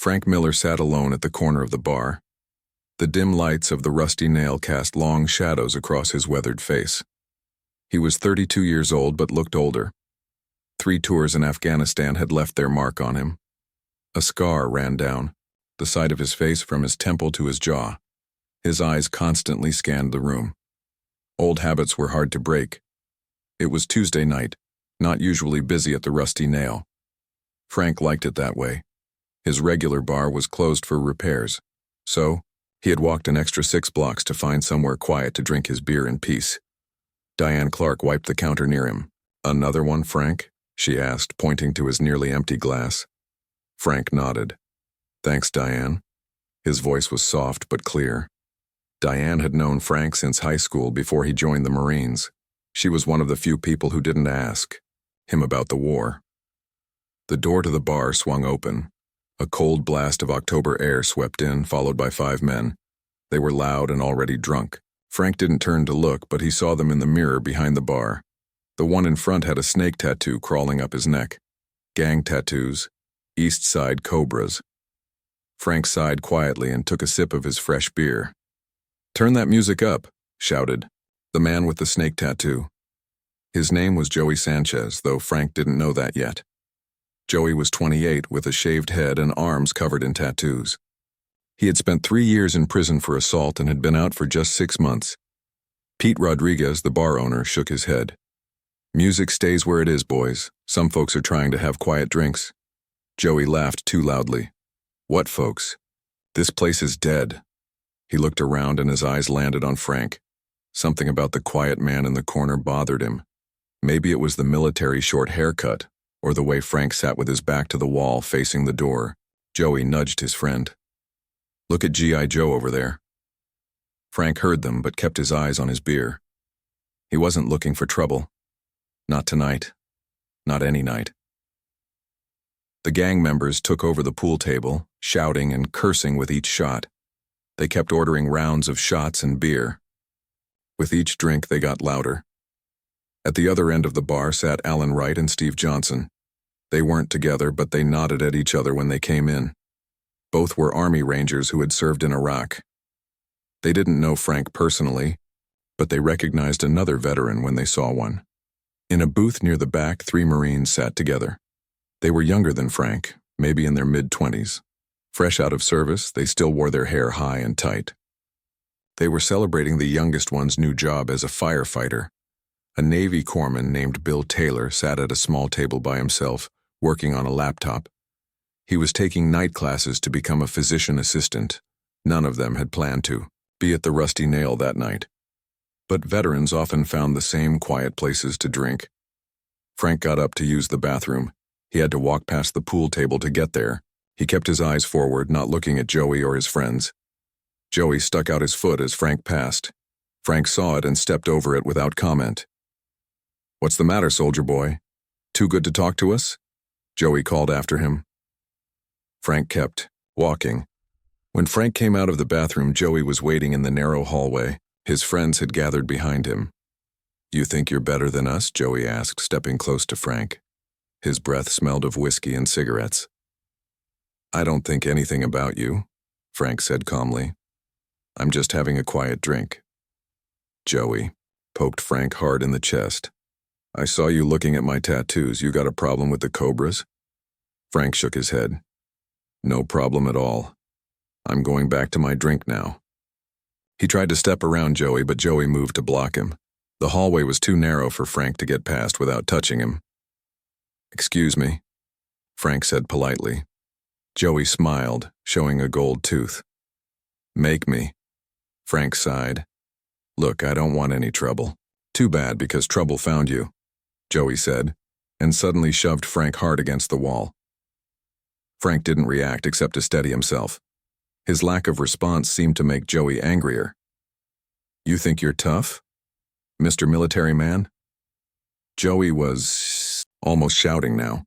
Frank Miller sat alone at the corner of the bar. The dim lights of the rusty nail cast long shadows across his weathered face. He was 32 years old but looked older. 3 tours in Afghanistan had left their mark on him. A scar ran down the side of his face from his temple to his jaw. His eyes constantly scanned the room. Old habits were hard to break. It was Tuesday night, not usually busy at the Rusty Nail. Frank liked it that way. His regular bar was closed for repairs, so he had walked an extra 6 blocks to find somewhere quiet to drink his beer in peace. Diane Clark wiped the counter near him. "Another one, Frank?" she asked, pointing to his nearly empty glass. Frank nodded. "Thanks, Diane." His voice was soft but clear. Diane had known Frank since high school before he joined the Marines. She was one of the few people who didn't ask him about the war. The door to the bar swung open. A cold blast of October air swept in, followed by 5 men. They were loud and already drunk. Frank didn't turn to look, but he saw them in the mirror behind the bar. The one in front had a snake tattoo crawling up his neck. Gang tattoos. East Side Cobras. Frank sighed quietly and took a sip of his fresh beer. "Turn that music up," shouted the man with the snake tattoo. His name was Joey Sanchez, though Frank didn't know that yet. Joey was 28 with a shaved head and arms covered in tattoos. He had spent 3 years in prison for assault and had been out for just 6 months. Pete Rodriguez, the bar owner, shook his head. "Music stays where it is, boys. Some folks are trying to have quiet drinks." Joey laughed too loudly. "What folks? This place is dead." He looked around and his eyes landed on Frank. Something about the quiet man in the corner bothered him. Maybe it was the military short haircut, or the way Frank sat with his back to the wall facing the door. Joey nudged his friend. "Look at G.I. Joe over there." Frank heard them but kept his eyes on his beer. He wasn't looking for trouble. Not tonight. Not any night. The gang members took over the pool table, shouting and cursing with each shot. They kept ordering rounds of shots and beer. With each drink, they got louder. At the other end of the bar sat Alan Wright and Steve Johnson. They weren't together, but they nodded at each other when they came in. Both were Army Rangers who had served in Iraq. They didn't know Frank personally, but they recognized another veteran when they saw one. In a booth near the back, 3 Marines sat together. They were younger than Frank, maybe in their mid-20s. Fresh out of service, they still wore their hair high and tight. They were celebrating the youngest one's new job as a firefighter. A Navy corpsman named Bill Taylor sat at a small table by himself, working on a laptop. He was taking night classes to become a physician assistant. None of them had planned to be at the Rusty Nail that night. But veterans often found the same quiet places to drink. Frank got up to use the bathroom. He had to walk past the pool table to get there. He kept his eyes forward, not looking at Joey or his friends. Joey stuck out his foot as Frank passed. Frank saw it and stepped over it without comment. "What's the matter, soldier boy? Too good to talk to us?" Joey called after him. Frank kept walking. When Frank came out of the bathroom, Joey was waiting in the narrow hallway. His friends had gathered behind him. "You think you're better than us?" Joey asked, stepping close to Frank. His breath smelled of whiskey and cigarettes. "I don't think anything about you," Frank said calmly. "I'm just having a quiet drink." Joey poked Frank hard in the chest. "I saw you looking at my tattoos. You got a problem with the Cobras?" Frank shook his head. "No problem at all. I'm going back to my drink now." He tried to step around Joey, but Joey moved to block him. The hallway was too narrow for Frank to get past without touching him. "Excuse me," Frank said politely. Joey smiled, showing a gold tooth. "Make me." Frank sighed. "Look, I don't want any trouble." "Too bad, because trouble found you," Joey said, and suddenly shoved Frank hard against the wall. Frank didn't react except to steady himself. His lack of response seemed to make Joey angrier. "You think you're tough, Mr. Military Man?" Joey was almost shouting now.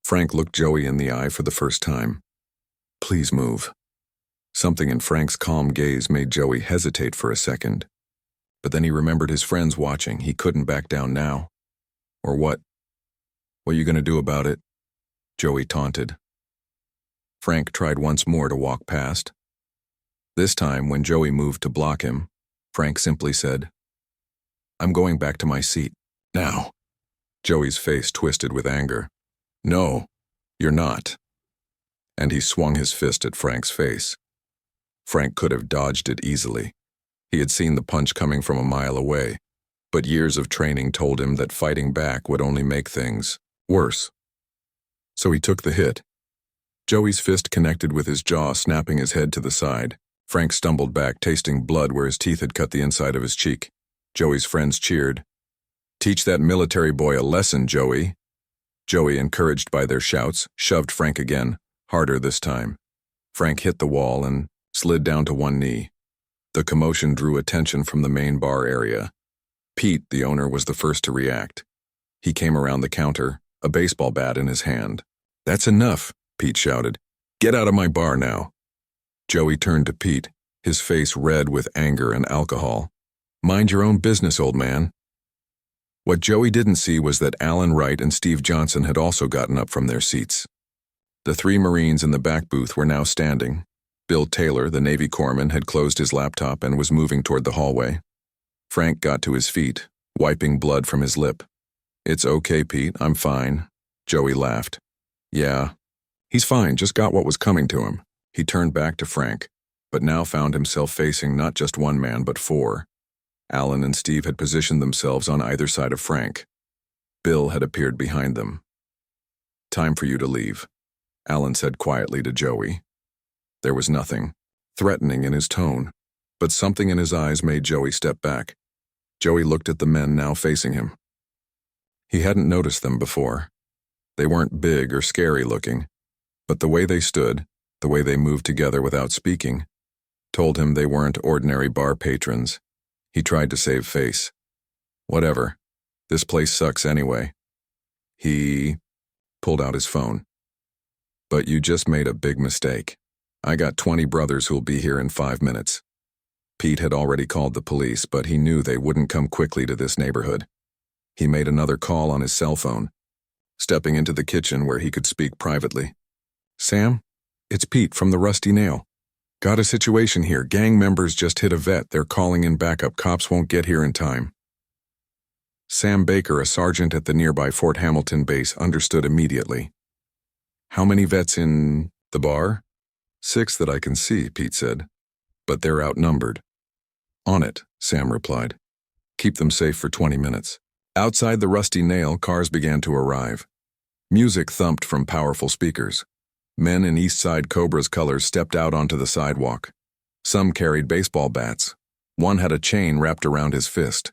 Frank looked Joey in the eye for the first time. "Please move." Something in Frank's calm gaze made Joey hesitate for a second. But then he remembered his friends watching. He couldn't back down now. "Or what? What are you going to do about it?" Joey taunted. Frank tried once more to walk past. This time, when Joey moved to block him, Frank simply said, "I'm going back to my seat. Now." Joey's face twisted with anger. "No, you're not." And he swung his fist at Frank's face. Frank could have dodged it easily. He had seen the punch coming from a mile away, but years of training told him that fighting back would only make things worse. So he took the hit. Joey's fist connected with his jaw, snapping his head to the side. Frank stumbled back, tasting blood where his teeth had cut the inside of his cheek. Joey's friends cheered. "Teach that military boy a lesson, Joey." Joey, encouraged by their shouts, shoved Frank again, harder this time. Frank hit the wall and slid down to one knee. The commotion drew attention from the main bar area. Pete, the owner, was the first to react. He came around the counter, a baseball bat in his hand. "That's enough," Pete shouted. "Get out of my bar now." Joey turned to Pete, his face red with anger and alcohol. "Mind your own business, old man." What Joey didn't see was that Alan Wright and Steve Johnson had also gotten up from their seats. The three Marines in the back booth were now standing. Bill Taylor, the Navy corpsman, had closed his laptop and was moving toward the hallway. Frank got to his feet, wiping blood from his lip. "It's okay, Pete, I'm fine." Joey laughed. "Yeah, he's fine, just got what was coming to him." He turned back to Frank, but now found himself facing not just one man but four. Alan and Steve had positioned themselves on either side of Frank. Bill had appeared behind them. "Time for you to leave," Alan said quietly to Joey. There was nothing threatening in his tone, but something in his eyes made Joey step back. Joey looked at the men now facing him. He hadn't noticed them before. They weren't big or scary looking, but the way they stood, the way they moved together without speaking, told him they weren't ordinary bar patrons. He tried to save face. "Whatever. This place sucks anyway." He pulled out his phone. "But you just made a big mistake. I got 20 brothers who'll be here in 5 minutes." Pete had already called the police, but he knew they wouldn't come quickly to this neighborhood. He made another call on his cell phone, stepping into the kitchen where he could speak privately. "Sam, it's Pete from the Rusty Nail. Got a situation here. Gang members just hit a vet. They're calling in backup. Cops won't get here in time." Sam Baker, a sergeant at the nearby Fort Hamilton base, understood immediately. "How many vets in the bar?" "6 that I can see," Pete said. "But they're outnumbered." "On it," Sam replied. "Keep them safe for 20 minutes. Outside the Rusty Nail, cars began to arrive. Music thumped from powerful speakers. Men in East Side Cobra's colors stepped out onto the sidewalk. Some carried baseball bats. One had a chain wrapped around his fist.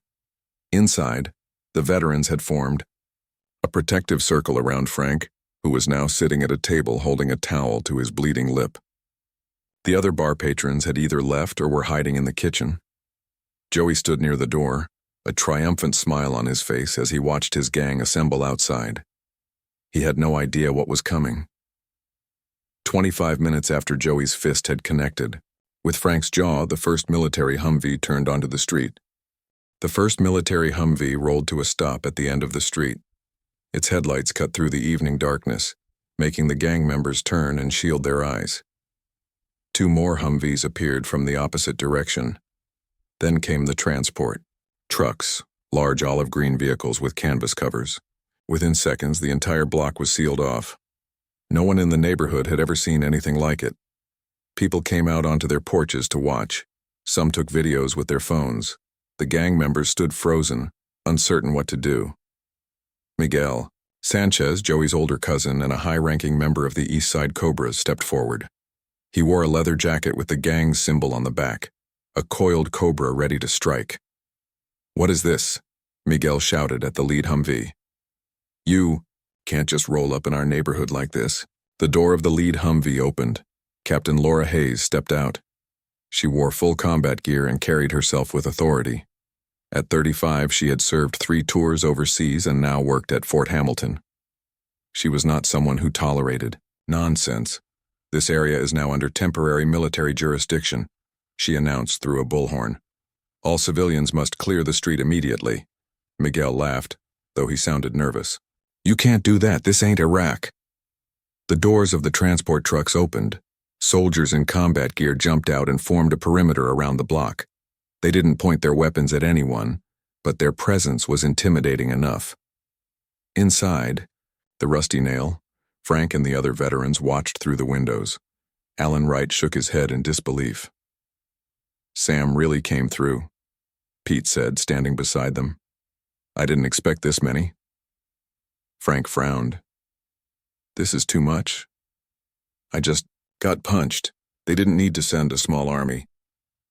Inside, the veterans had formed a protective circle around Frank, who was now sitting at a table holding a towel to his bleeding lip. The other bar patrons had either left or were hiding in the kitchen. Joey stood near the door, a triumphant smile on his face as he watched his gang assemble outside. He had no idea what was coming. 25 minutes after Joey's fist had connected, with Frank's jaw, the first military Humvee turned onto the street. The first military Humvee rolled to a stop at the end of the street. Its headlights cut through the evening darkness, making the gang members turn and shield their eyes. 2 more Humvees appeared from the opposite direction. Then came the transport. Trucks, large olive green vehicles with canvas covers. Within seconds, the entire block was sealed off. No one in the neighborhood had ever seen anything like it. People came out onto their porches to watch. Some took videos with their phones. The gang members stood frozen, uncertain what to do. Miguel Sanchez, Joey's older cousin and a high-ranking member of the East Side Cobras, stepped forward. He wore a leather jacket with the gang's symbol on the back, a coiled cobra ready to strike. "What is this?" Miguel shouted at the lead Humvee. "You can't just roll up in our neighborhood like this." The door of the lead Humvee opened. Captain Laura Hayes stepped out. She wore full combat gear and carried herself with authority. At 35, she had served 3 tours overseas and now worked at Fort Hamilton. She was not someone who tolerated nonsense. "This area is now under temporary military jurisdiction," she announced through a bullhorn. "All civilians must clear the street immediately." Miguel laughed, though he sounded nervous. "You can't do that. This ain't Iraq." The doors of the transport trucks opened. Soldiers in combat gear jumped out and formed a perimeter around the block. They didn't point their weapons at anyone, but their presence was intimidating enough. Inside, the Rusty Nail, Frank and the other veterans watched through the windows. Alan Wright shook his head in disbelief. "Sam really came through," Pete said, standing beside them. "I didn't expect this many." Frank frowned. "This is too much. I just got punched. They didn't need to send a small army."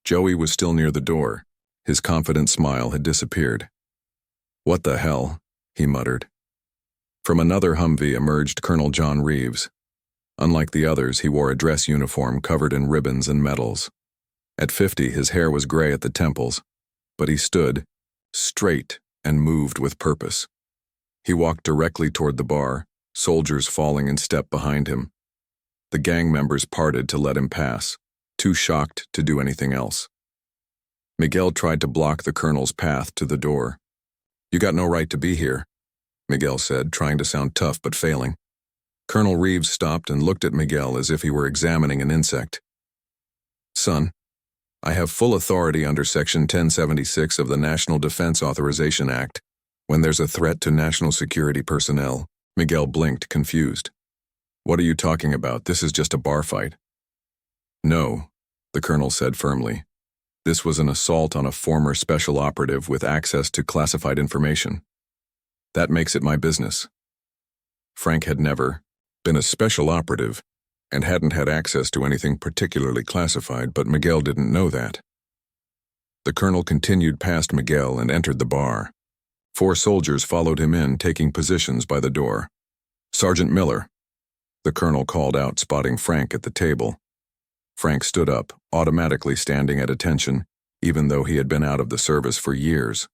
Joey was still near the door. His confident smile had disappeared. "What the hell?" he muttered. From another Humvee emerged Colonel John Reeves. Unlike the others, he wore a dress uniform covered in ribbons and medals. At 50, his hair was gray at the temples, but he stood straight and moved with purpose. He walked directly toward the bar, soldiers falling in step behind him. The gang members parted to let him pass, too shocked to do anything else. Miguel tried to block the colonel's path to the door. "You got no right to be here," Miguel said, trying to sound tough but failing. Colonel Reeves stopped and looked at Miguel as if he were examining an insect. "Son, I have full authority under Section 1076 of the National Defense Authorization Act when there's a threat to national security personnel." Miguel blinked, confused. "What are you talking about? This is just a bar fight." "No," the colonel said firmly. "This was an assault on a former special operative with access to classified information. That makes it my business." Frank had never been a special operative and hadn't had access to anything particularly classified, but Miguel didn't know that. The colonel continued past Miguel and entered the bar. 4 soldiers followed him in, taking positions by the door. "Sergeant Miller," the colonel called out, spotting Frank at the table. Frank stood up, automatically standing at attention, even though he had been out of the service for years.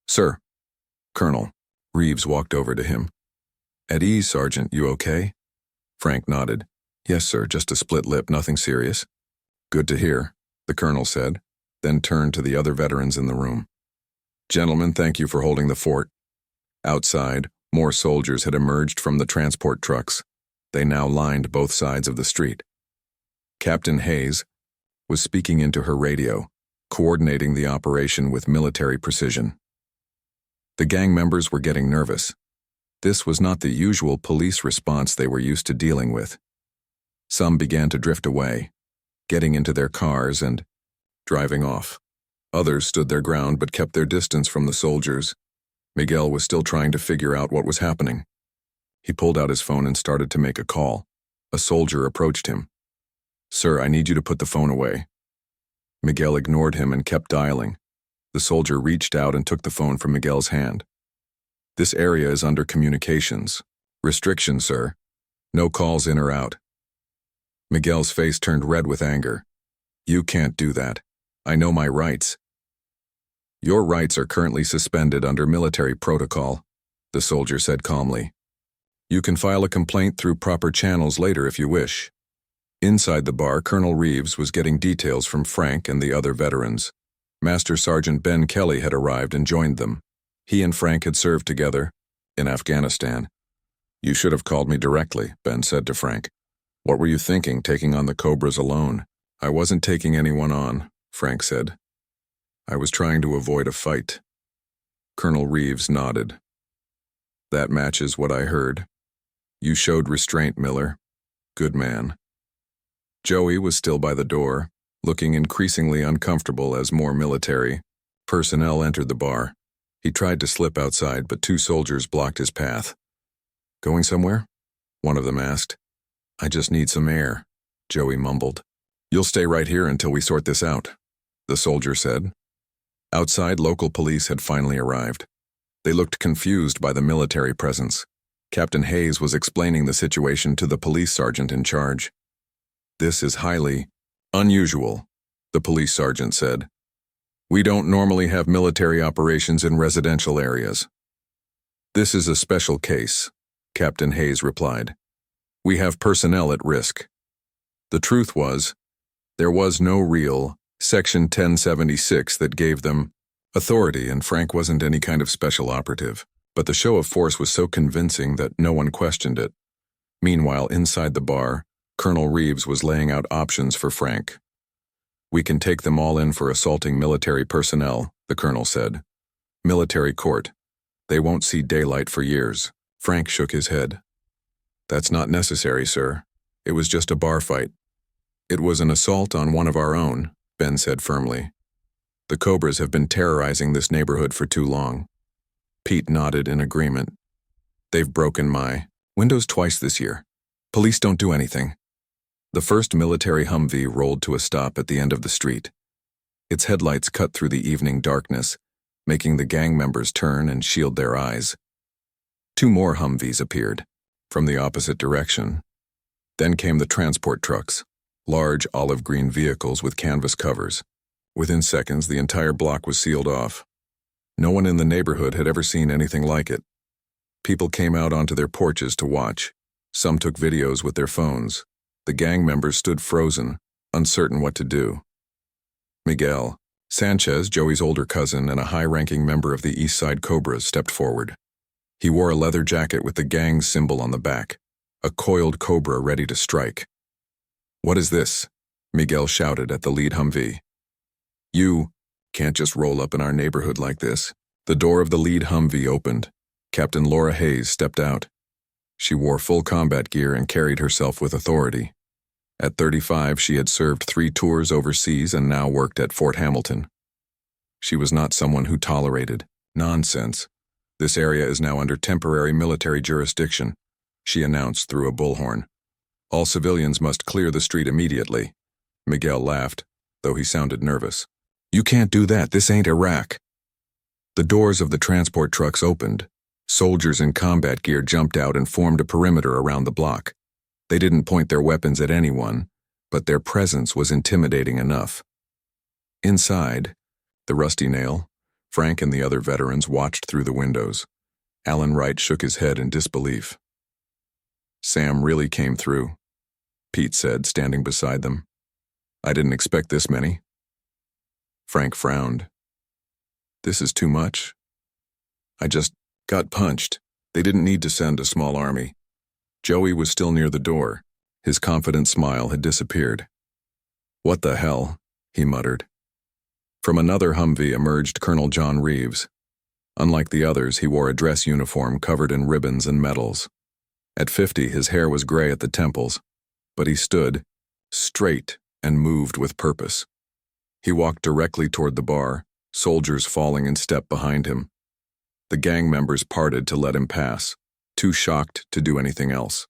"Sir." "Colonel." Reeves walked over to him. "At ease, Sergeant, you okay?" Frank nodded. "Yes, sir, just a split lip, nothing serious." "Good to hear," the colonel said, then turned to the other veterans in the room. "Gentlemen, thank you for holding the fort." Outside, more soldiers had emerged from the transport trucks. They now lined both sides of the street. Captain Hayes was speaking into her radio, coordinating the operation with military precision. The gang members were getting nervous. This was not the usual police response they were used to dealing with. Some began to drift away, getting into their cars and driving off. Others stood their ground but kept their distance from the soldiers. Miguel was still trying to figure out what was happening. He pulled out his phone and started to make a call. A soldier approached him. "Sir, I need you to put the phone away." Miguel ignored him and kept dialing. The soldier reached out and took the phone from Miguel's hand. "This area is under communications. Restriction, sir. No calls in or out." Miguel's face turned red with anger. "You can't do that. I know my rights." "Your rights are currently suspended under military protocol," the soldier said calmly. "You can file a complaint through proper channels later if you wish." Inside the bar, Colonel Reeves was getting details from Frank and the other veterans. Master Sergeant Ben Kelly had arrived and joined them. He and Frank had served together in Afghanistan. "You should have called me directly," Ben said to Frank. "What were you thinking, taking on the Cobras alone?" "I wasn't taking anyone on," Frank said. "I was trying to avoid a fight." Colonel Reeves nodded. "That matches what I heard. You showed restraint, Miller. Good man." Joey was still by the door, looking increasingly uncomfortable as more military personnel entered the bar. He tried to slip outside, but 2 soldiers blocked his path. "Going somewhere?" one of them asked. "I just need some air," Joey mumbled. "You'll stay right here until we sort this out," the soldier said. Outside, local police had finally arrived. They looked confused by the military presence. Captain Hayes was explaining the situation to the police sergeant in charge. "This is highly unusual," the police sergeant said. "We don't normally have military operations in residential areas." "This is a special case," Captain Hayes replied. "We have personnel at risk." The truth was, there was no real Section 1076 that gave them authority, and Frank wasn't any kind of special operative. But the show of force was so convincing that no one questioned it. Meanwhile, inside the bar, Colonel Reeves was laying out options for Frank. "We can take them all in for assaulting military personnel," the colonel said. "Military court. They won't see daylight for years." Frank shook his head. "That's not necessary, sir. It was just a bar fight." "It was an assault on one of our own," Ben said firmly. "The Cobras have been terrorizing this neighborhood for too long." Pete nodded in agreement. "They've broken my windows twice this year. Police don't do anything." The first military Humvee rolled to a stop at the end of the street. Its headlights cut through the evening darkness, making the gang members turn and shield their eyes. Two more Humvees appeared, from the opposite direction. Then came the transport trucks, large olive-green vehicles with canvas covers. Within seconds, the entire block was sealed off. No one in the neighborhood had ever seen anything like it. People came out onto their porches to watch. Some took videos with their phones. The gang members stood frozen, uncertain what to do. Miguel Sanchez, Joey's older cousin and a high-ranking member of the East Side Cobras, stepped forward. He wore a leather jacket with the gang's symbol on the back, a coiled cobra ready to strike. "What is this?" Miguel shouted at the lead Humvee. "You can't just roll up in our neighborhood like this." The door of the lead Humvee opened. Captain Laura Hayes stepped out. She wore full combat gear and carried herself with authority. At 35, she had served 3 tours overseas and now worked at Fort Hamilton. She was not someone who tolerated nonsense. "This area is now under temporary military jurisdiction," she announced through a bullhorn. "All civilians must clear the street immediately." Miguel laughed, though he sounded nervous. "You can't do that. This ain't Iraq." The doors of the transport trucks opened. Soldiers in combat gear jumped out and formed a perimeter around the block. They didn't point their weapons at anyone, but their presence was intimidating enough. Inside, the Rusty Nail, Frank and the other veterans watched through the windows. Alan Wright shook his head in disbelief. "Sam really came through," Pete said, standing beside them. "I didn't expect this many." Frank frowned. "This is too much. I just got punched. They didn't need to send a small army." Joey was still near the door. His confident smile had disappeared. "What the hell?" he muttered. From another Humvee emerged Colonel John Reeves. Unlike the others, he wore a dress uniform covered in ribbons and medals. At 50, his hair was gray at the temples, but he stood straight and moved with purpose. He walked directly toward the bar, soldiers falling in step behind him. The gang members parted to let him pass, too shocked to do anything else.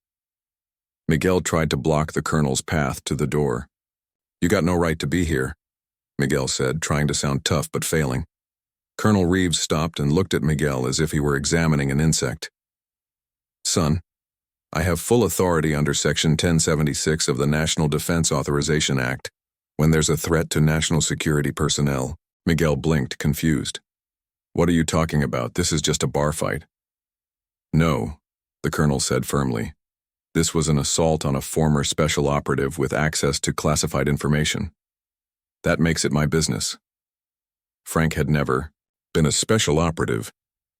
Miguel tried to block the colonel's path to the door. "You got no right to be here," Miguel said, trying to sound tough but failing. Colonel Reeves stopped and looked at Miguel as if he were examining an insect. "Son, I have full authority under Section 1076 of the National Defense Authorization Act when there's a threat to national security personnel." Miguel blinked, confused. "What are you talking about? This is just a bar fight." "No," the colonel said firmly. "This was an assault on a former special operative with access to classified information. That makes it my business." Frank had never been a special operative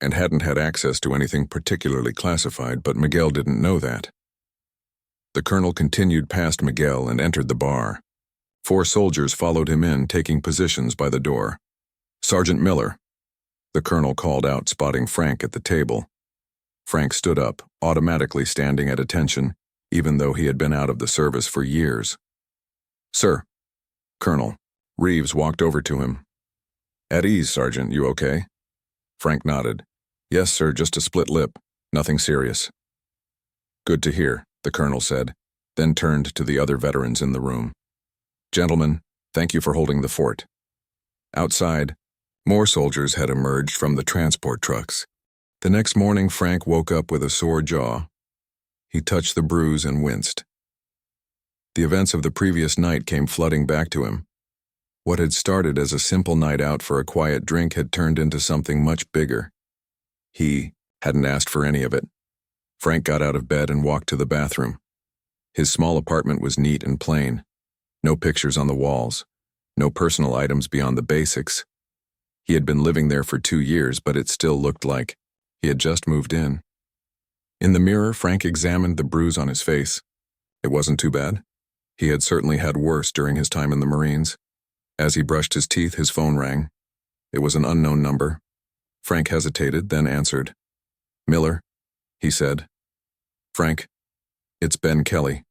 and hadn't had access to anything particularly classified, but Miguel didn't know that. The colonel continued past Miguel and entered the bar. 4 soldiers followed him in, taking positions by the door. "Sergeant Miller," the colonel called out, spotting Frank at the table. Frank stood up, automatically standing at attention, even though he had been out of the service for years. "Sir." "Colonel." Reeves walked over to him. "At ease, Sergeant, you okay?" Frank nodded. "Yes, sir, just a split lip. Nothing serious." "Good to hear," the colonel said, then turned to the other veterans in the room. "Gentlemen, thank you for holding the fort." Outside, more soldiers had emerged from the transport trucks. The next morning, Frank woke up with a sore jaw. He touched the bruise and winced. The events of the previous night came flooding back to him. What had started as a simple night out for a quiet drink had turned into something much bigger. He hadn't asked for any of it. Frank got out of bed and walked to the bathroom. His small apartment was neat and plain. No pictures on the walls. No personal items beyond the basics. He had been living there for 2 years, but it still looked like he had just moved in. In the mirror, Frank examined the bruise on his face. It wasn't too bad. He had certainly had worse during his time in the Marines. As he brushed his teeth, his phone rang. It was an unknown number. Frank hesitated, then answered. "Miller," he said. "Frank, it's Ben Kelly."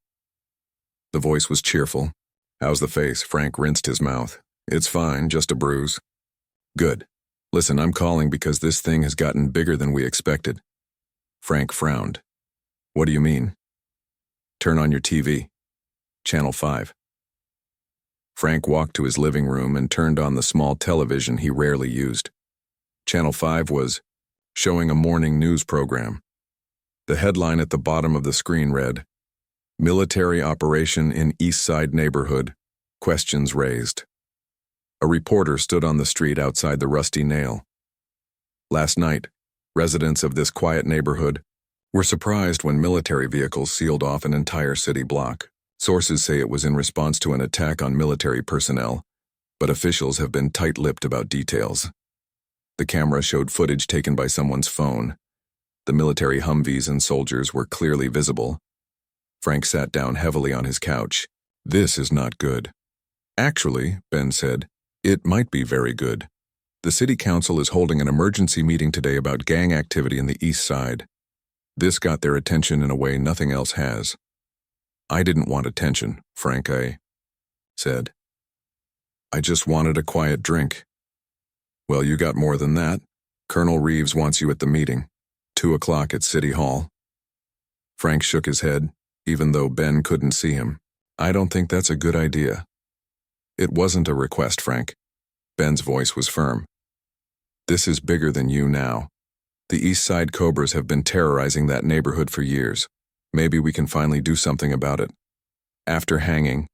The voice was cheerful. "How's the face?" Frank rinsed his mouth. "It's fine, just a bruise." "Good. Listen, I'm calling because this thing has gotten bigger than we expected." Frank frowned. "What do you mean?" "Turn on your TV. Channel 5. Frank walked to his living room and turned on the small television he rarely used. Channel 5 was showing a morning news program. The headline at the bottom of the screen read, "Military Operation in East Side Neighborhood. Questions Raised." A reporter stood on the street outside the Rusty Nail. Last night, residents of this quiet neighborhood were surprised when military vehicles sealed off an entire city block. Sources say it was in response to an attack on military personnel, but officials have been tight-lipped about details. The camera showed footage taken by someone's phone. The military Humvees and soldiers were clearly visible. Frank sat down heavily on his couch. "This is not good." "Actually," Ben said, "it might be very good. The city council is holding an emergency meeting today about gang activity in the East Side. This got their attention in a way nothing else has." "I didn't want attention, Frank, I said. "I just wanted a quiet drink." "Well, you got more than that. Colonel Reeves wants you at the meeting. 2 o'clock at City Hall." Frank shook his head, even though Ben couldn't see him. "I don't think that's a good idea." "It wasn't a request, Frank." Ben's voice was firm. "This is bigger than you now. The East Side Cobras have been terrorizing that neighborhood for years. Maybe we can finally do something about it." After hanging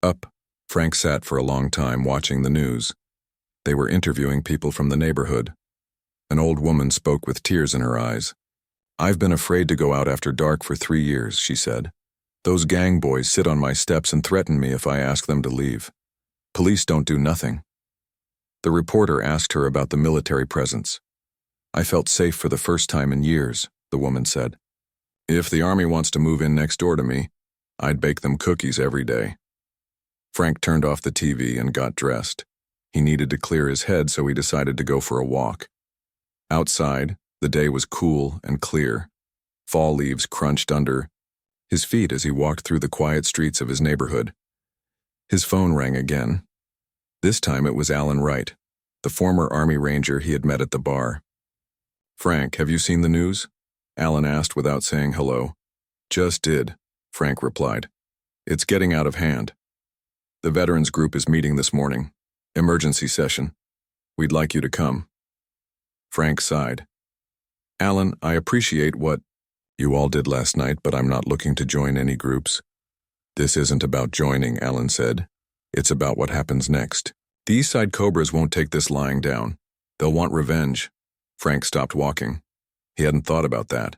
up, Frank sat for a long time watching the news. They were interviewing people from the neighborhood. An old woman spoke with tears in her eyes. "I've been afraid to go out after dark for 3 years, she said. "Those gang boys sit on my steps and threaten me if I ask them to leave. Police don't do nothing." The reporter asked her about the military presence. "I felt safe for the first time in years," the woman said. "If the army wants to move in next door to me, I'd bake them cookies every day." Frank turned off the TV and got dressed. He needed to clear his head, so he decided to go for a walk. Outside, the day was cool and clear. Fall leaves crunched under his feet as he walked through the quiet streets of his neighborhood. His phone rang again. This time it was Alan Wright, the former Army Ranger he had met at the bar. "Frank, have you seen the news?" Alan asked without saying hello. "Just did," Frank replied. "It's getting out of hand. The veterans group is meeting this morning. Emergency session. We'd like you to come." Frank sighed. "Alan, I appreciate what you all did last night, but I'm not looking to join any groups." "This isn't about joining," Alan said. "It's about what happens next. The East Side Cobras won't take this lying down. They'll want revenge." Frank stopped walking. He hadn't thought about that.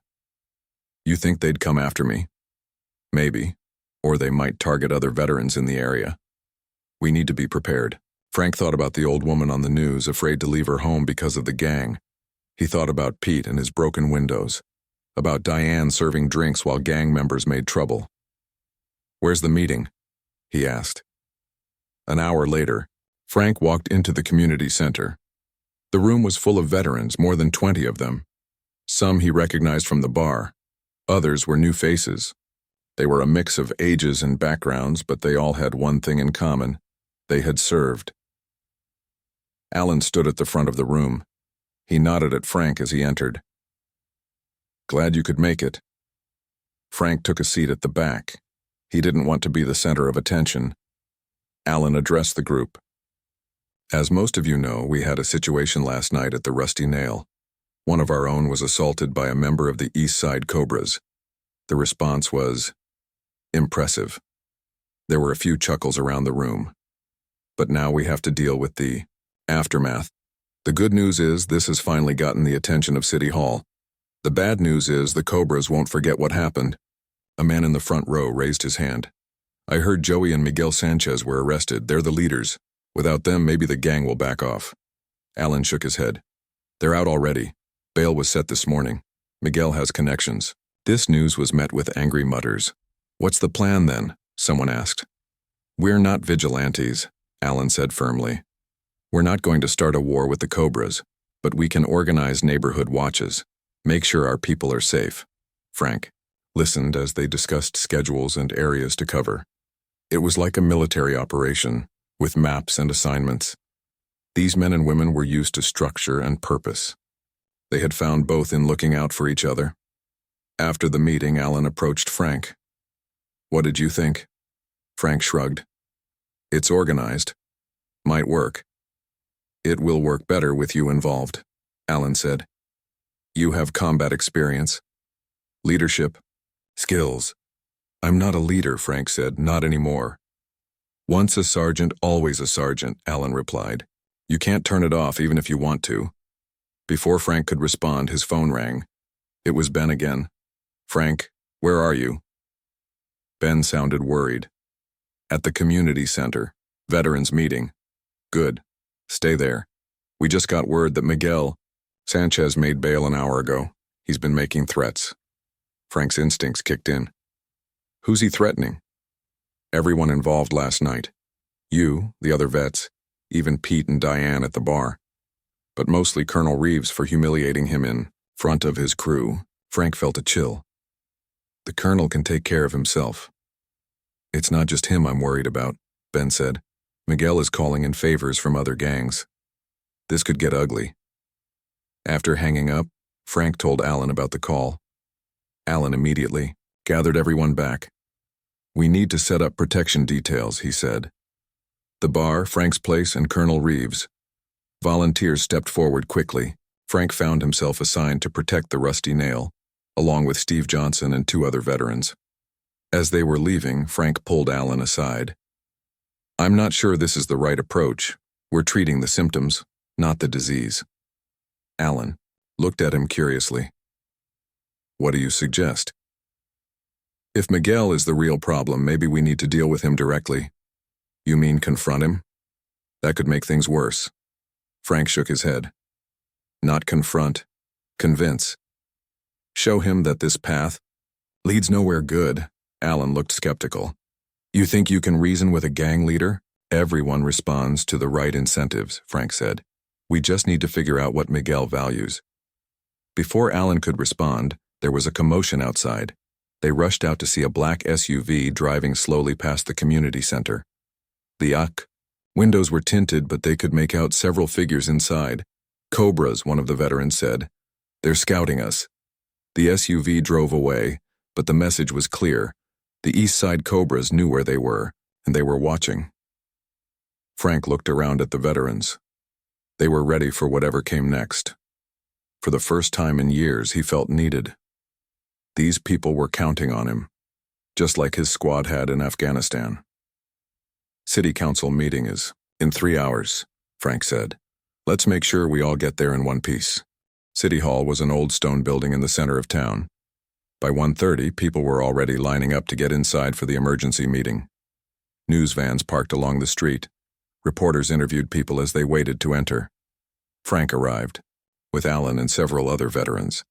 "You think they'd come after me?" "Maybe. Or they might target other veterans in the area. We need to be prepared." Frank thought about the old woman on the news, afraid to leave her home because of the gang. He thought about Pete and his broken windows, about Diane serving drinks while gang members made trouble. "Where's the meeting?" he asked. An hour later, Frank walked into the community center. The room was full of veterans, more than 20 of them. Some he recognized from the bar. Others were new faces. They were a mix of ages and backgrounds, but they all had one thing in common. They had served. Alan stood at the front of the room. He nodded at Frank as he entered. "Glad you could make it." Frank took a seat at the back. He didn't want to be the center of attention. Alan addressed the group. "As most of you know, we had a situation last night at the Rusty Nail. One of our own was assaulted by a member of the East Side Cobras. The response was impressive." There were a few chuckles around the room. "But now we have to deal with the aftermath. The good news is this has finally gotten the attention of City Hall. The bad news is the Cobras won't forget what happened." A man in the front row raised his hand. "I heard Joey and Miguel Sanchez were arrested. They're the leaders. Without them, maybe the gang will back off." Alan shook his head. "They're out already. Bail was set this morning. Miguel has connections. This news was met with angry mutters. "What's the plan then?" someone asked. "We're not vigilantes," Alan said firmly. "We're not going to start a war with the Cobras, but we can organize neighborhood watches, make sure our people are safe." Frank listened as they discussed schedules and areas to cover. It was like a military operation, with maps and assignments. These men and women were used to structure and purpose. They had found both in looking out for each other. After the meeting, Alan approached Frank. "What did you think?" Frank shrugged. "It's organized. Might work." "It will work better with you involved," Alan said. "You have combat experience, leadership, skills." "I'm not a leader," Frank said, "not anymore." "Once a sergeant, always a sergeant," Alan replied. "You can't turn it off even if you want to." Before Frank could respond, his phone rang. It was Ben again. "Frank, where are you?" Ben sounded worried. "At the community center. Veterans meeting." "Good. Stay there. We just got word that Miguel Sanchez made bail an hour ago. He's been making threats." Frank's instincts kicked in. "Who's he threatening?" "Everyone involved last night. You, the other vets, even Pete and Diane at the bar. But mostly Colonel Reeves for humiliating him in front of his crew." Frank felt a chill. "The colonel can take care of himself." "It's not just him I'm worried about," Ben said. "Miguel is calling in favors from other gangs. This could get ugly." After hanging up, Frank told Alan about the call. Alan immediately gathered everyone back. "We need to set up protection details," he said. The bar, Frank's place, and Colonel Reeves. Volunteers stepped forward quickly. Frank found himself assigned to protect the Rusty Nail, along with Steve Johnson and 2 other veterans. As they were leaving, Frank pulled Alan aside. "I'm not sure this is the right approach. We're treating the symptoms, not the disease." Alan looked at him curiously. "What do you suggest?" "If Miguel is the real problem, maybe we need to deal with him directly." "You mean confront him?" "That could make things worse." Frank shook his head. "Not confront. Convince. Show him that this path leads nowhere good." Alan looked skeptical. "You think you can reason with a gang leader?" "Everyone responds to the right incentives," Frank said. "We just need to figure out what Miguel values." Before Alan could respond, there was a commotion outside. They rushed out to see a black SUV driving slowly past the community center. The windows were tinted, but they could make out several figures inside. "Cobras," one of the veterans said. "They're scouting us." The SUV drove away, but the message was clear. The East Side Cobras knew where they were, and they were watching. Frank looked around at the veterans. They were ready for whatever came next. For the first time in years, he felt needed. These people were counting on him, just like his squad had in Afghanistan. "City Council meeting is in 3 hours," Frank said. "Let's make sure we all get there in one piece." City Hall was an old stone building in the center of town. By 1:30, people were already lining up to get inside for the emergency meeting. News vans parked along the street. Reporters interviewed people as they waited to enter. Frank arrived, with Alan and several other veterans.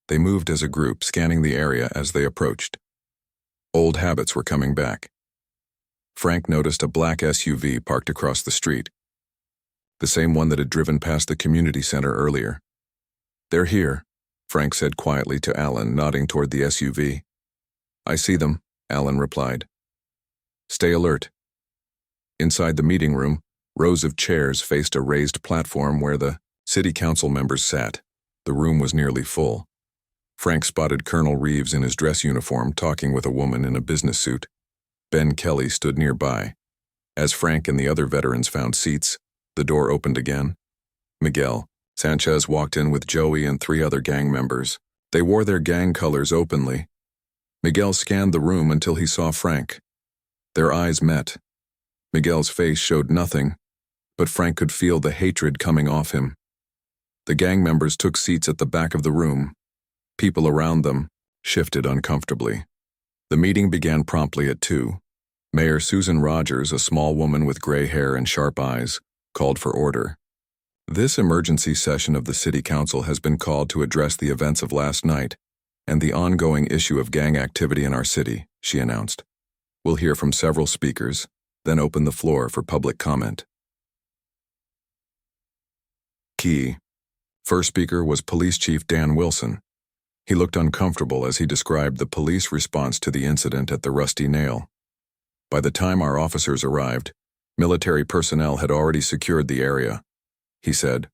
They moved as a group, scanning the area as they approached. Old habits were coming back. Frank noticed a black SUV parked across the street, the same one that had driven past the community center earlier. "They're here," Frank said quietly to Alan, nodding toward the SUV. "I see them," Alan replied. "Stay alert." Inside the meeting room, rows of chairs faced a raised platform where the city council members sat. The room was nearly full. Frank spotted Colonel Reeves in his dress uniform talking with a woman in a business suit. Ben Kelly stood nearby. As Frank and the other veterans found seats, the door opened again. Miguel Sanchez walked in with Joey and 3 other gang members. They wore their gang colors openly. Miguel scanned the room until he saw Frank. Their eyes met. Miguel's face showed nothing, but Frank could feel the hatred coming off him. The gang members took seats at the back of the room. People around them shifted uncomfortably. The meeting began promptly at 2. Mayor Susan Rogers, a small woman with gray hair and sharp eyes, called for order. "This emergency session of the City Council has been called to address the events of last night. and the ongoing issue of gang activity in our city, she announced. We'll hear from several speakers, then open the floor for public comment. Key. First speaker was Police Chief Dan Wilson. He looked uncomfortable as he described the police response to the incident at the Rusty Nail. By the time our officers arrived, military personnel had already secured the area. He said,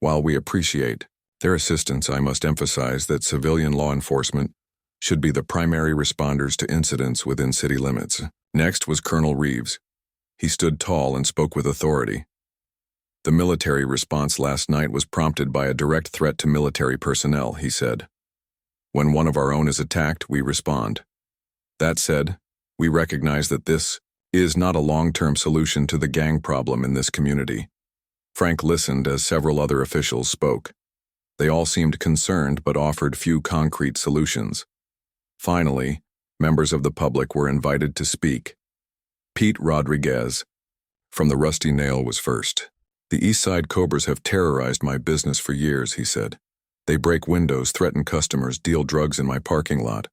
"While we appreciate their assistance, I must emphasize that civilian law enforcement should be the primary responders to incidents within city limits." Next was Colonel Reeves. He stood tall and spoke with authority. The military response last night was prompted by a direct threat to military personnel, he said. When one of our own is attacked, we respond. That said, we recognize that this is not a long-term solution to the gang problem in this community. Frank listened as several other officials spoke. They all seemed concerned but offered few concrete solutions. Finally, members of the public were invited to speak. Pete Rodriguez from the Rusty Nail was first. "The East Side Cobras have terrorized my business for years," he said. "They break windows, threaten customers, deal drugs in my parking lot.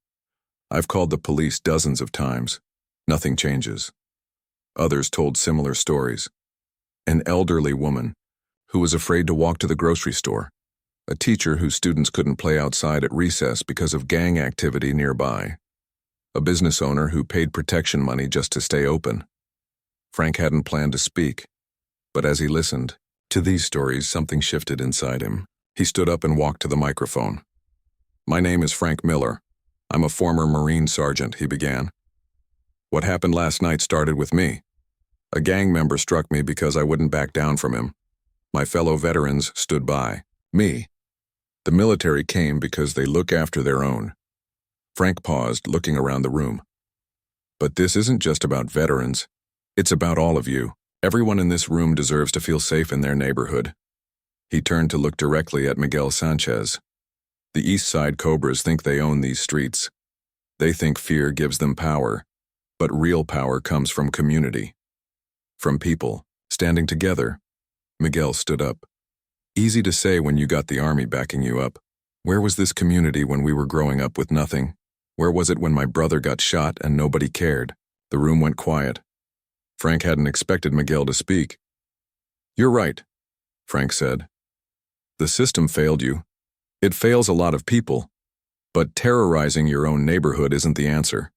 I've called the police dozens of times. Nothing changes." Others told similar stories. An elderly woman who was afraid to walk to the grocery store. A teacher whose students couldn't play outside at recess because of gang activity nearby. A business owner who paid protection money just to stay open. Frank hadn't planned to speak, but as he listened to these stories, something shifted inside him. He stood up and walked to the microphone. "My name is Frank Miller. I'm a former Marine sergeant," he began. "What happened last night started with me. A gang member struck me because I wouldn't back down from him. My fellow veterans stood by. Me. The military came because they look after their own." Frank paused, looking around the room. "But this isn't just about veterans. It's about all of you. Everyone in this room deserves to feel safe in their neighborhood." He turned to look directly at Miguel Sanchez. "The East Side Cobras think they own these streets. They think fear gives them power, but real power comes from community. From people, standing together." Miguel stood up. "Easy to say when you got the army backing you up. Where was this community when we were growing up with nothing? Where was it when my brother got shot and nobody cared?" The room went quiet. Frank hadn't expected Miguel to speak. "You're right," Frank said. "The system failed you. It fails a lot of people. But terrorizing your own neighborhood isn't the answer."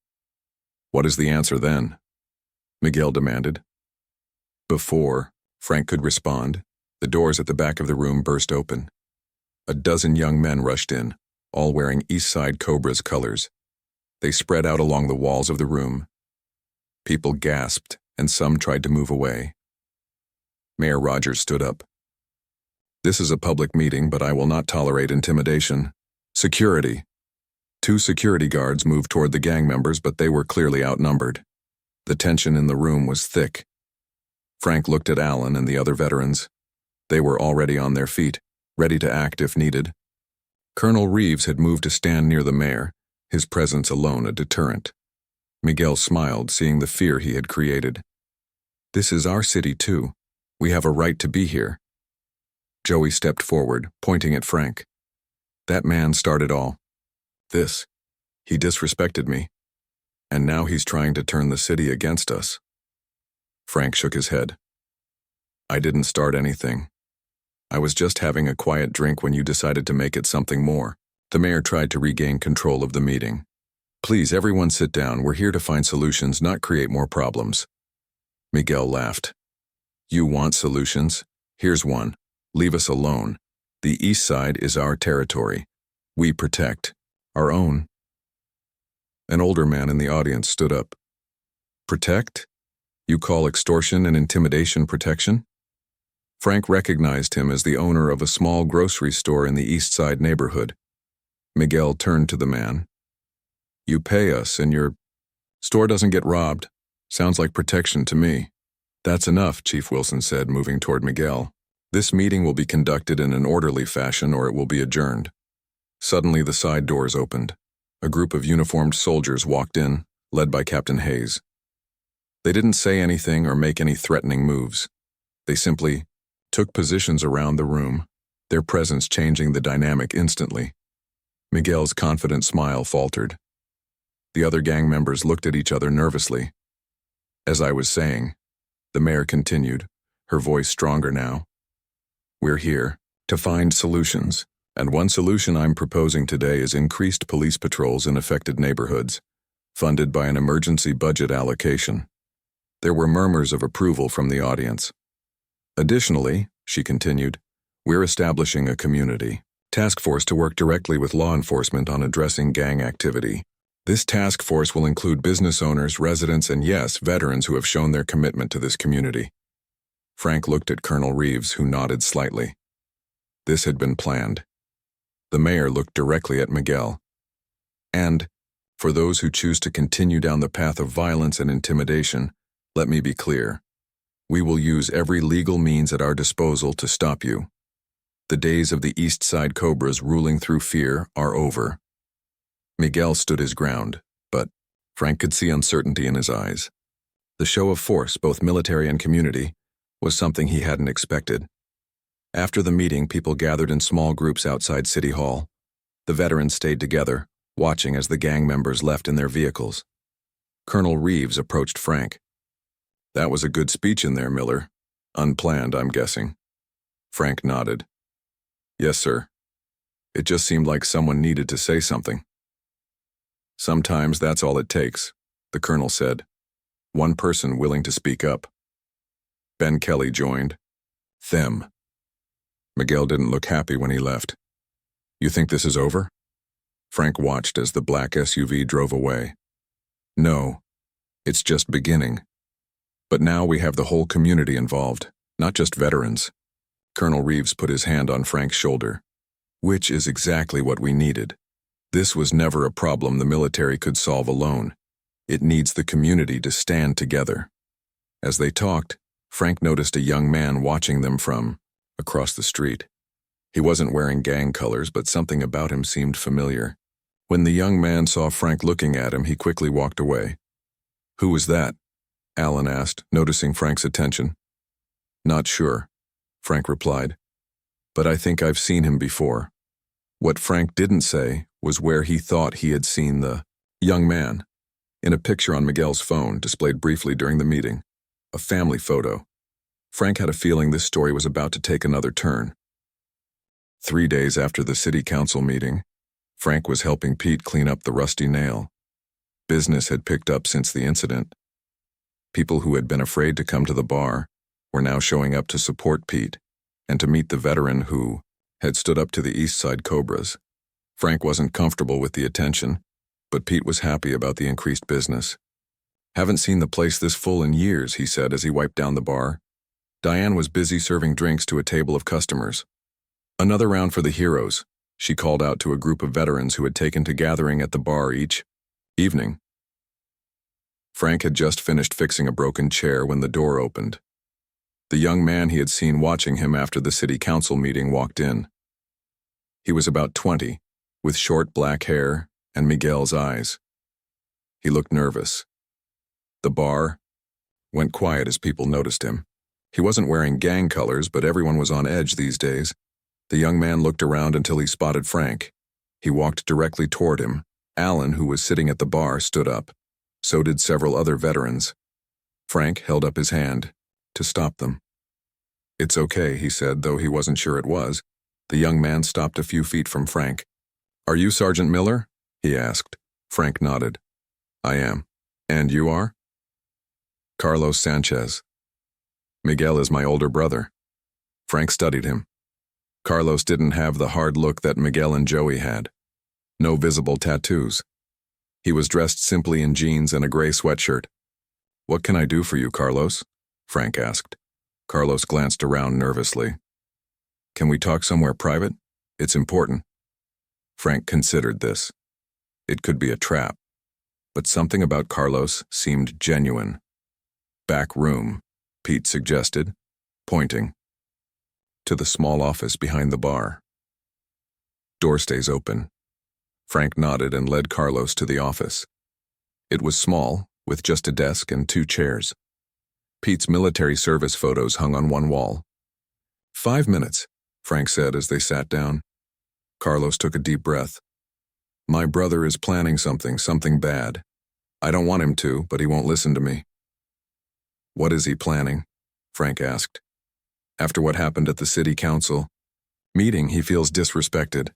"What is the answer then?" Miguel demanded. Before Frank could respond, the doors at the back of the room burst open. A dozen young men rushed in, all wearing East Side Cobras colors. They spread out along the walls of the room. People gasped, and some tried to move away. Mayor Rogers stood up. "This is a public meeting, but I will not tolerate intimidation. Security." 2 security guards moved toward the gang members, but they were clearly outnumbered. The tension in the room was thick. Frank looked at Alan and the other veterans. They were already on their feet, ready to act if needed. Colonel Reeves had moved to stand near the mayor, his presence alone a deterrent. Miguel smiled, seeing the fear he had created. "This is our city, too. We have a right to be here." Joey stepped forward, pointing at Frank. "That man started all this. He disrespected me. And now he's trying to turn the city against us." Frank shook his head. "I didn't start anything. I was just having a quiet drink when you decided to make it something more." The mayor tried to regain control of the meeting. "Please, everyone sit down. We're here to find solutions, not create more problems." Miguel laughed. "You want solutions? Here's one. Leave us alone. The East Side is our territory. We protect our own." An older man in the audience stood up. "Protect? You call extortion and intimidation protection?" Frank recognized him as the owner of a small grocery store in the East Side neighborhood. Miguel turned to the man. "You pay us and your store doesn't get robbed. Sounds like protection to me." "That's enough," Chief Wilson said, moving toward Miguel. "This meeting will be conducted in an orderly fashion or it will be adjourned." Suddenly the side doors opened. A group of uniformed soldiers walked in, led by Captain Hayes. They didn't say anything or make any threatening moves. They simply took positions around the room, their presence changing the dynamic instantly. Miguel's confident smile faltered. The other gang members looked at each other nervously. As I was saying, the mayor continued, her voice stronger now. We're here to find solutions, and one solution I'm proposing today is increased police patrols in affected neighborhoods, funded by an emergency budget allocation. There were murmurs of approval from the audience. Additionally, she continued, we're establishing a community task force to work directly with law enforcement on addressing gang activity. This task force will include business owners, residents, and yes, veterans who have shown their commitment to this community. Frank looked at Colonel Reeves, who nodded slightly. This had been planned. The mayor looked directly at Miguel. And, for those who choose to continue down the path of violence and intimidation, let me be clear. We will use every legal means at our disposal to stop you. The days of the East Side Cobras ruling through fear are over. Miguel stood his ground, but Frank could see uncertainty in his eyes. The show of force, both military and community, was something he hadn't expected. After the meeting, people gathered in small groups outside City Hall. The veterans stayed together, watching as the gang members left in their vehicles. Colonel Reeves approached Frank. That was a good speech in there, Miller. Unplanned, I'm guessing. Frank nodded. Yes, sir. It just seemed like someone needed to say something. Sometimes that's all it takes, the colonel said. One person willing to speak up. Ben Kelly joined. Them. Miguel didn't look happy when he left. You think this is over? Frank watched as the black SUV drove away. No, it's just beginning. But now we have the whole community involved, not just veterans. Colonel Reeves put his hand on Frank's shoulder. Which is exactly what we needed. This was never a problem the military could solve alone. It needs the community to stand together. As they talked, Frank noticed a young man watching them from across the street. He wasn't wearing gang colors, but something about him seemed familiar. When the young man saw Frank looking at him, he quickly walked away. Who was that? Alan asked, noticing Frank's attention. Not sure, Frank replied. But I think I've seen him before. What Frank didn't say was where he thought he had seen the young man. In a picture on Miguel's phone, displayed briefly during the meeting. A family photo. Frank had a feeling this story was about to take another turn. 3 days after the city council meeting, Frank was helping Pete clean up the rusty nail. Business had picked up since the incident. People who had been afraid to come to the bar were now showing up to support Pete and to meet the veteran who had stood up to the East Side Cobras. Frank wasn't comfortable with the attention, but Pete was happy about the increased business. Haven't seen the place this full in years, he said as he wiped down the bar. Diane was busy serving drinks to a table of customers. Another round for the heroes, she called out to a group of veterans who had taken to gathering at the bar each evening. Frank had just finished fixing a broken chair when the door opened. The young man he had seen watching him after the city council meeting walked in. He was about 20, with short black hair and Miguel's eyes. He looked nervous. The bar went quiet as people noticed him. He wasn't wearing gang colors, but everyone was on edge these days. The young man looked around until he spotted Frank. He walked directly toward him. Alan, who was sitting at the bar, stood up. So did several other veterans. Frank held up his hand to stop them. It's okay, he said, though he wasn't sure it was. The young man stopped a few feet from Frank. Are you Sergeant Miller? He asked. Frank nodded. I am. And you are? Carlos Sanchez. Miguel is my older brother. Frank studied him. Carlos didn't have the hard look that Miguel and Joey had. No visible tattoos. He was dressed simply in jeans and a gray sweatshirt. What can I do for you, Carlos? Frank asked. Carlos glanced around nervously. Can we talk somewhere private? It's important. Frank considered this. It could be a trap. But something about Carlos seemed genuine. Back room, Pete suggested, pointing to the small office behind the bar. Door stays open. Frank nodded and led Carlos to the office. It was small, with just a desk and 2 chairs. Pete's military service photos hung on one wall. 5 minutes, Frank said as they sat down. Carlos took a deep breath. My brother is planning something bad. I don't want him to, but he won't listen to me. What is he planning? Frank asked. After what happened at the city council meeting, he feels disrespected.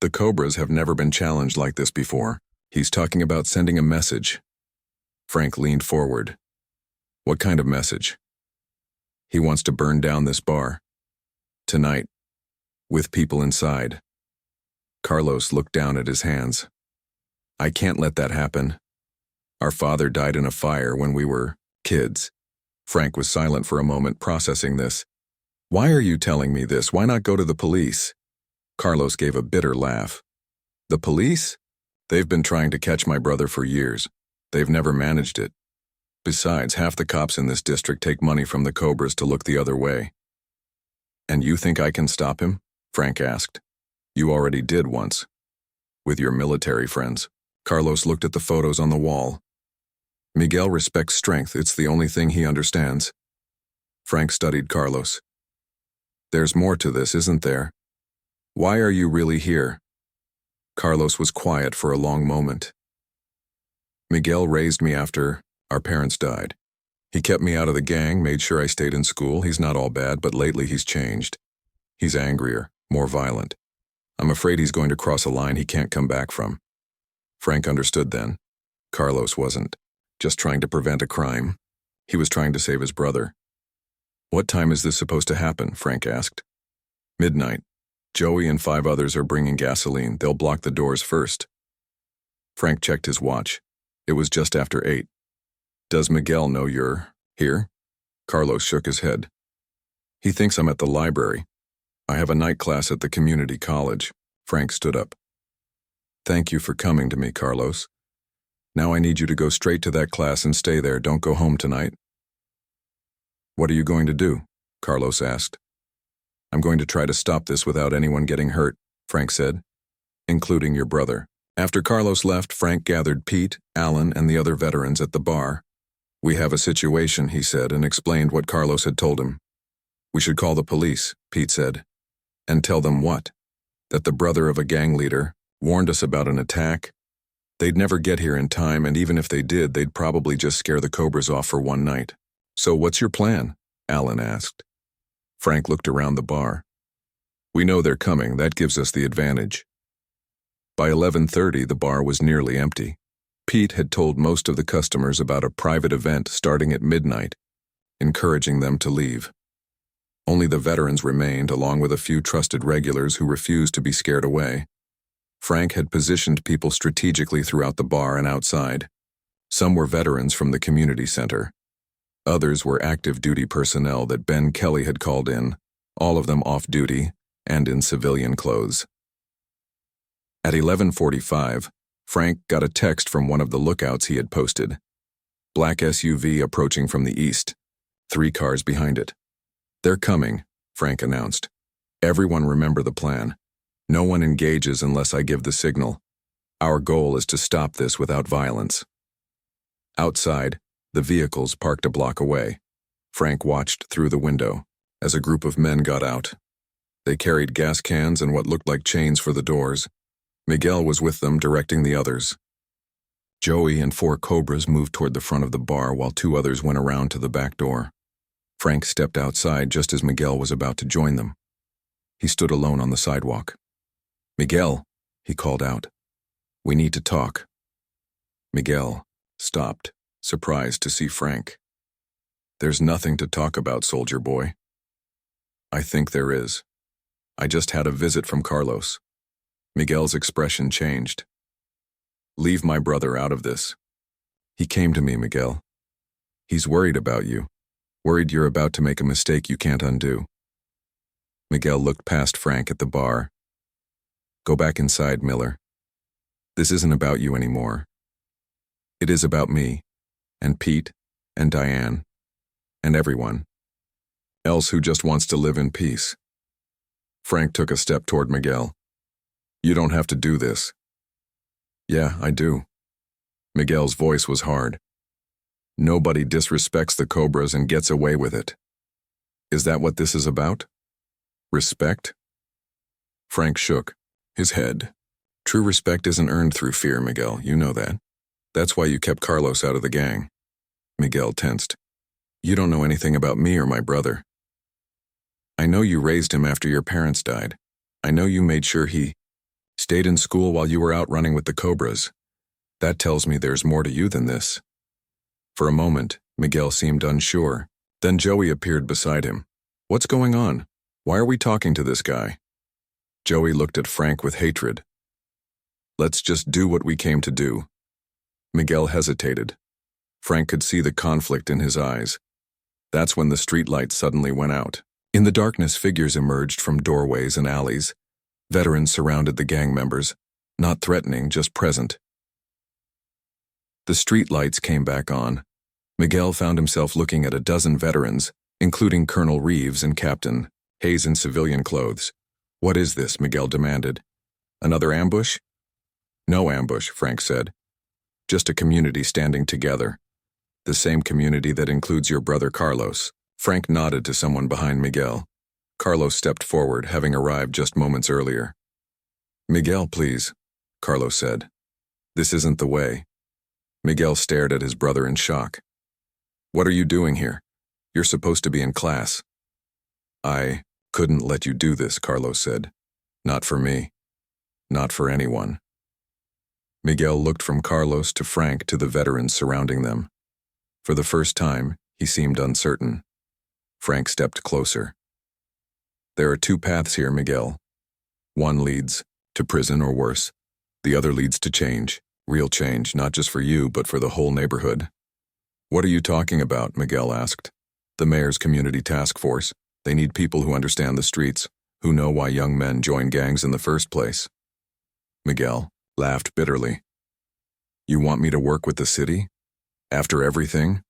The Cobras have never been challenged like this before. He's talking about sending a message. Frank leaned forward. What kind of message? He wants to burn down this bar. Tonight. With people inside. Carlos looked down at his hands. I can't let that happen. Our father died in a fire when we were kids. Frank was silent for a moment, processing this. Why are you telling me this? Why not go to the police? Carlos gave a bitter laugh. The police? They've been trying to catch my brother for years. They've never managed it. Besides, half the cops in this district take money from the Cobras to look the other way. And you think I can stop him? Frank asked. You already did once. With your military friends. Carlos looked at the photos on the wall. Miguel respects strength. It's the only thing he understands. Frank studied Carlos. There's more to this, isn't there? Why are you really here? Carlos was quiet for a long moment. Miguel raised me after our parents died. He kept me out of the gang, made sure I stayed in school. He's not all bad, but lately he's changed. He's angrier, more violent. I'm afraid he's going to cross a line he can't come back from. Frank understood then. Carlos wasn't just trying to prevent a crime. He was trying to save his brother. What time is this supposed to happen? Frank asked. Midnight. Joey and 5 others are bringing gasoline. They'll block the doors first. Frank checked his watch. It was just after 8. Does Miguel know you're here? Carlos shook his head. He thinks I'm at the library. I have a night class at the community college. Frank stood up. Thank you for coming to me, Carlos. Now I need you to go straight to that class and stay there. Don't go home tonight. What are you going to do? Carlos asked. I'm going to try to stop this without anyone getting hurt, Frank said, including your brother. After Carlos left, Frank gathered Pete, Alan, and the other veterans at the bar. We have a situation, he said, and explained what Carlos had told him. We should call the police, Pete said. And tell them what? That the brother of a gang leader warned us about an attack. They'd never get here in time, and even if they did, they'd probably just scare the Cobras off for one night. So what's your plan? Alan asked. Frank looked around the bar. We know they're coming. That gives us the advantage. By 11:30, the bar was nearly empty. Pete had told most of the customers about a private event starting at midnight, encouraging them to leave. Only the veterans remained, along with a few trusted regulars who refused to be scared away. Frank had positioned people strategically throughout the bar and outside. Some were veterans from the community center. Others were active duty personnel that Ben Kelly had called in, all of them off duty and in civilian clothes. At 11:45, Frank got a text from one of the lookouts he had posted. Black SUV approaching from the east, 3 cars behind it. They're coming, Frank announced. Everyone remember the plan. No one engages unless I give the signal. Our goal is to stop this without violence. Outside, the vehicles parked a block away. Frank watched through the window as a group of men got out. They carried gas cans and what looked like chains for the doors. Miguel was with them, directing the others. Joey and 4 Cobras moved toward the front of the bar while 2 others went around to the back door. Frank stepped outside just as Miguel was about to join them. He stood alone on the sidewalk. Miguel, he called out. We need to talk. Miguel stopped, surprised to see Frank. There's nothing to talk about, soldier boy. I think there is. I just had a visit from Carlos. Miguel's expression changed. Leave my brother out of this. He came to me, Miguel. He's worried about you. Worried you're about to make a mistake you can't undo. Miguel looked past Frank at the bar. Go back inside, Miller. This isn't about you anymore. It is about me, and Pete, and Diane, and everyone else who just wants to live in peace. Frank took a step toward Miguel. You don't have to do this. Yeah, I do. Miguel's voice was hard. Nobody disrespects the Cobras and gets away with it. Is that what this is about? Respect? Frank shook his head. True respect isn't earned through fear, Miguel, you know that. That's why you kept Carlos out of the gang. Miguel tensed. You don't know anything about me or my brother. I know you raised him after your parents died. I know you made sure he stayed in school while you were out running with the Cobras. That tells me there's more to you than this. For a moment, Miguel seemed unsure. Then Joey appeared beside him. What's going on? Why are we talking to this guy? Joey looked at Frank with hatred. Let's just do what we came to do. Miguel hesitated. Frank could see the conflict in his eyes. That's when the streetlights suddenly went out. In the darkness, figures emerged from doorways and alleys. Veterans surrounded the gang members, not threatening, just present. The streetlights came back on. Miguel found himself looking at a dozen veterans, including Colonel Reeves and Captain Hayes in civilian clothes. What is this? Miguel demanded. Another ambush? No ambush, Frank said. Just a community standing together. The same community that includes your brother Carlos. Frank nodded to someone behind Miguel. Carlos stepped forward, having arrived just moments earlier. Miguel, please, Carlos said. This isn't the way. Miguel stared at his brother in shock. What are you doing here? You're supposed to be in class. I couldn't let you do this, Carlos said. Not for me. Not for anyone. Miguel looked from Carlos to Frank to the veterans surrounding them. For the first time, he seemed uncertain. Frank stepped closer. There are two paths here, Miguel. One leads to prison or worse. The other leads to change. Real change, not just for you, but for the whole neighborhood. What are you talking about? Miguel asked. The mayor's community task force. They need people who understand the streets, who know why young men join gangs in the first place. Miguel laughed bitterly. You want me to work with the city? After everything?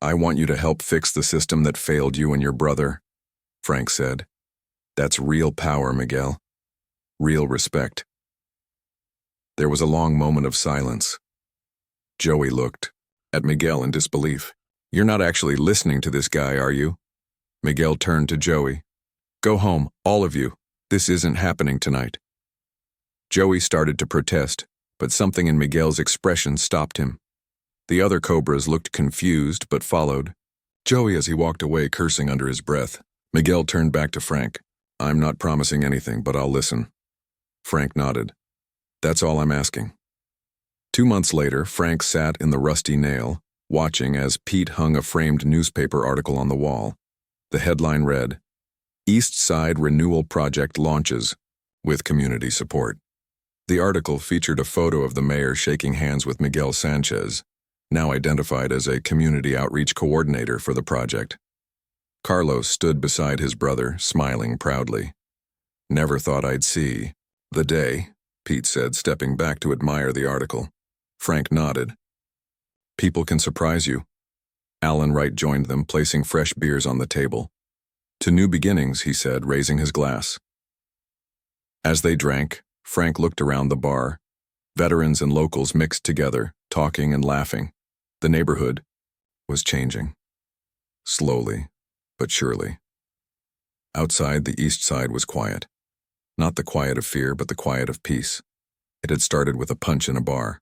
I want you to help fix the system that failed you and your brother, Frank said. That's real power, Miguel. Real respect. There was a long moment of silence. Joey looked at Miguel in disbelief. You're not actually listening to this guy, are you? Miguel turned to Joey. Go home, all of you. This isn't happening tonight. Joey started to protest, but something in Miguel's expression stopped him. The other Cobras looked confused but followed. Joey as he walked away, cursing under his breath. Miguel turned back to Frank. I'm not promising anything, but I'll listen. Frank nodded. That's all I'm asking. 2 months later, Frank sat in the Rusty Nail, watching as Pete hung a framed newspaper article on the wall. The headline read, East Side Renewal Project Launches, with Community Support. The article featured a photo of the mayor shaking hands with Miguel Sanchez, now identified as a community outreach coordinator for the project. Carlos stood beside his brother, smiling proudly. Never thought I'd see the day, Pete said, stepping back to admire the article. Frank nodded. People can surprise you. Alan Wright joined them, placing fresh beers on the table. To new beginnings, he said, raising his glass. As they drank, Frank looked around the bar. Veterans and locals mixed together, talking and laughing. The neighborhood was changing. Slowly, but surely. Outside, the east side was quiet. Not the quiet of fear, but the quiet of peace. It had started with a punch in a bar.